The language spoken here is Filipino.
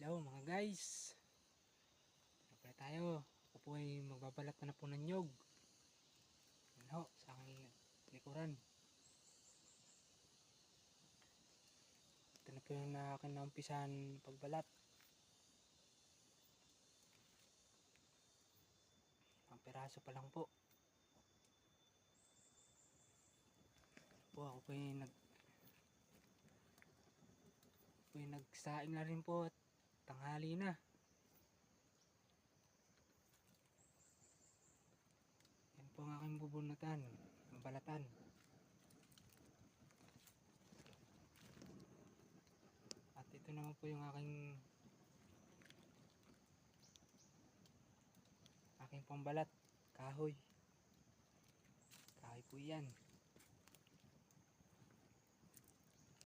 Hello mga guys, ano pala tayo? Ako po ay magbabalat na po ng nyog. Yan ho, sa aking likuran. Ito na po yung akin naumpisahan pagbalat. Ang piraso pa lang po. Ako po ay nagsaing na rin po at tanghali na. Yan po ang aking bubunatan, balatan. At ito naman po yung aking pambalat, kahoy. Kahoy po yan.